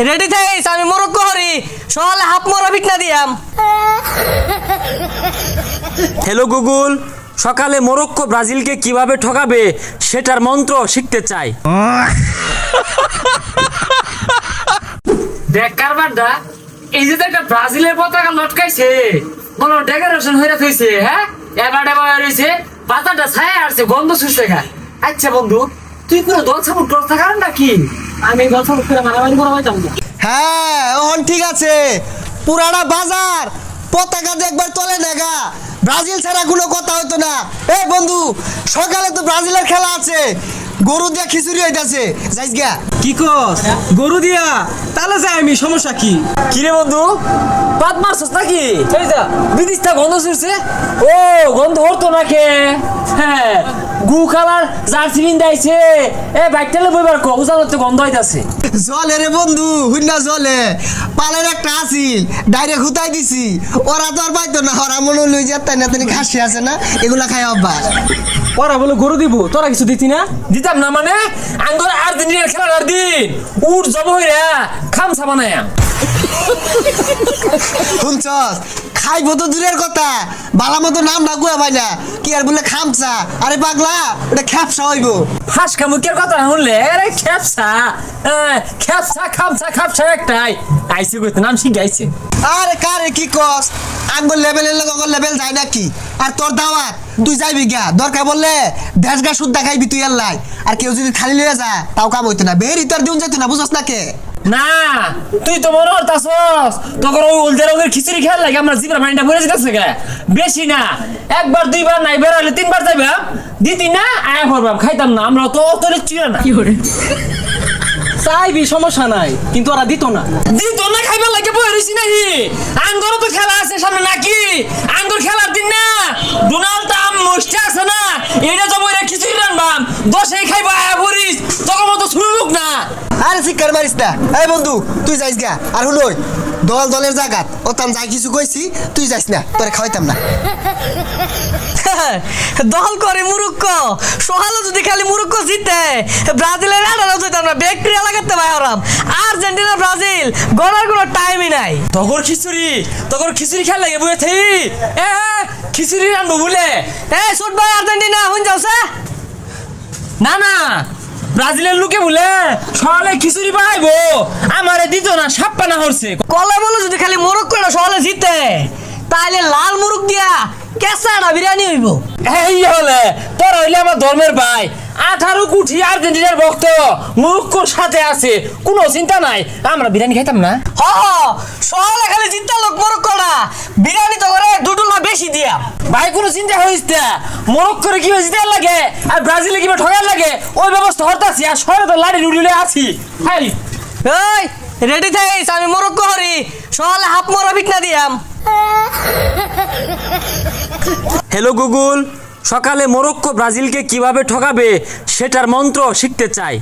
Ready থাইস আমি Morocco Hari সকালে half মরা বিটনা দিয়াম। হ্যালো গুগল, সকালে মরক্কো ব্রাজিলকে কিভাবে ঠকাবে সেটার মন্ত্র শিখতে চাই। দেখ কারবারটা, এই যে একটা ব্রাজিলের পতাকা লটকাইছে, কোনো ডেকোরেশন হয়ে রয়েছে। হ্যাঁ, এবার রয়েছে পাতাটা ছায়া আসছে, গন্ধ শুষছে গা। আচ্ছা বন্ধু, তুই কোনো দল সাপোর্ট করতে পারেন নাকি? আমি দল সাপোর্ট করে মারামারি করা হইতাম না। হ্যাঁ ওহন ঠিক আছে, পুরানা বাজার পতাকা দেখবার চলে না, ব্রাজিল ছাড়া কোনো কথা হইতো না। এই বন্ধু, সকালে তো ব্রাজিলের খেলা আছে, গরু দিয়া খিচুড়ি হইতাছে, যাইস গা। কি কস গরু দিয়া? তাহলে যাই আমি, সমস্যা কি? কিরে বন্ধু, পাত মারছস নাকি? এই যা বিদিশটা গন্ধ শুষছে। ও গন্ধ হতো নাকি? হ্যাঁ, গু কালার জার্সি বিন্দাইছে। এ বাইকটালে বইবার কো, উজানতে গন্ধ হইতাছে। জলে রে বন্ধু, হুইনা জলে পালের একটা আসিল ডাইরেক্ট হুতাই দিছি, ওরা তো আর পাইতো না, ওরা মনে লই যেতে না, তিনি ঘাসি আছে না, এগুলা খাই অভ্যাস। ওরা বলে গরু দিব, তোরা কিছু দিতি না? দিতাম না মানে? আঙ্গর আর্জেন্টিনার খেলার দিন উঠ জব হইরা খামসা বানায়া। শুনছস, খাইবো তো দূরের কথা, বালা মতো নাম না গুয়া ভাই না, কি আর বলে খামসা? আরে পাগলা, ওটা খ্যাপসা হইব। ফাঁসকা মুখের কথা শুনলে আরে খেপসা, খেপসা খামসা খাপসা একটাই আইসি কইতে নাম শিখাইছে। আরে কারে কি কস, আঙ্গুল লেভেলের লোক লেভেল যায় নাকি? আর তোর দাওয়াত তুই যাইবি গা, দরকার বললে দেশ গা সুদ্ধা খাইবি তুই আল্লাহ। আর কেউ যদি খালি লইয়া যা তাও কাম হইতো না, বেরি তোর দিন যেত না, বুঝছ না কে? না তুই তো মনে হতাছস তোর ওই উল্টে রঙের খিচুড়ি খেয়াল লাগে আমরা জিব্রা পানিটা ভরে যেতেছে গা। বেশি না, একবার দুইবার নাই বেড়ালে তিনবার যাইবা, দিতি না আয়া করবাম, খাইতাম না আমরা তো তোর চিরা না। চাইবি, সমস্যা নাই, কিন্তু ওরা দিত না। দিত না খাইবার লাগে বই রইছি নাকি? আঙ্গরও তো খেলা আছে সামনে নাকি? আঙ্গর খেলার দিন না, ডোনাল্ড ট্রাম্প মুষ্টি আছে না, এটা তো বইরা খিচুড়ি রানবাম, দশেই খাইবা আয়া ভরিস, তখন মতো শুনলুক না। আরে শিকার মারিস না। এই বন্ধু তুই যাইস গা, আর হুনই দল দলের জায়গাত ওতাম যাই কিছু কইছি, তুই যাইস না, তোরে খাওয়াইতাম না। দল করে মুরুক্কো, সকালে যদি খালি মুরুক্কো জিতে ব্রাজিলের আড়ালে যেতাম না, ব্যাকটেরিয়া লাগাতে ভাই ওরাম। আর্জেন্টিনা ব্রাজিল গড়ার কোনো টাইমই নাই। তগর খিচুড়ি খেলা লাগে বই থেই। এ খিচুড়ি রানবো বলে। এ সুট ভাই আর্জেন্টিনা হুন যাওছে না না, ব্রাজিলের লোকে বলে সকালে খিচুড়ি পাইবো, আমারে দিত না, সাপ্পানা হরছে। কলে বলো যদি খালি মুরুক্কোটা সকালে জিতে তাইলে লাল মুরুক দিয়া কেঁচাটা বিরিয়ানি হইব। এই হলে তোর হইলে আমার ধর্মের ভাই, 18 কোটি আর্জেন্টিনার ভক্ত মুরুক্কোর সাথে আছে, কোনো চিন্তা নাই, আমরা বিরিয়ানি খাইতাম না। হ সকালে খালি জিততে লোক মুরুক্কোটা বিরিয়ানি তো করে দুটুলা বেশি দিয়া। ভাই কোনো চিন্তা হইস না, মরক্কোরে কি হয়েছে দেওয়ার লাগে আর ব্রাজিলে কিভাবে ঠকার লাগে ওই ব্যবস্থা হরতাছি, আর শহরে তো লাড়ি রুড়িলে আছি। হাই এই রেডি থাইস আমি মরক্কো হরি সকালে হাফ মরা বিটনা দিয়াম। হ্যালো গুগল, সকালে মরক্কো ব্রাজিলকে কিভাবে ঠকাবে সেটার মন্ত্র শিখতে চাই।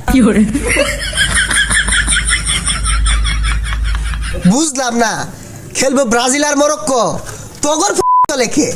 বুঝলাম না, খেলবো ব্রাজিল আর মরক্কো, তগর লেখে।